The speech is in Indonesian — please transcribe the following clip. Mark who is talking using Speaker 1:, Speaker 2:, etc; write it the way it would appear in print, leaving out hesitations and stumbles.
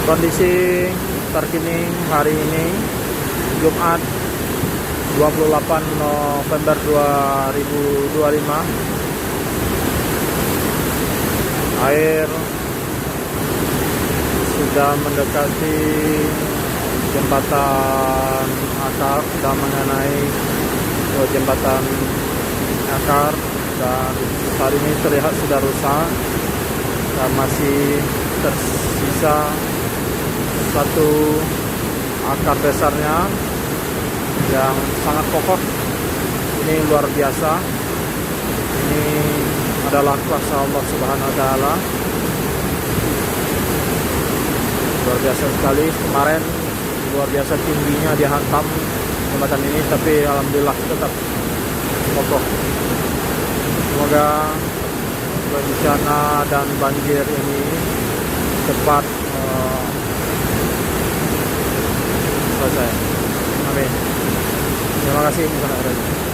Speaker 1: Kondisi terkini hari ini Jumat 28 November 2025, air sudah mendekati jembatan akar, sudah mengenai jembatan akar, dan saat ini terlihat sudah rusak dan masih tersisa satu akar besarnya yang sangat kokoh. Ini luar biasa. Ini adalah kuasa Allah Subhanahu wa Ta'ala. Luar biasa sekali. Kemarin luar biasa tingginya dihantam jembatan ini, tapi alhamdulillah tetap kokoh. Semoga bencana dan banjir ini cepat selesai. Amin. Terima kasih.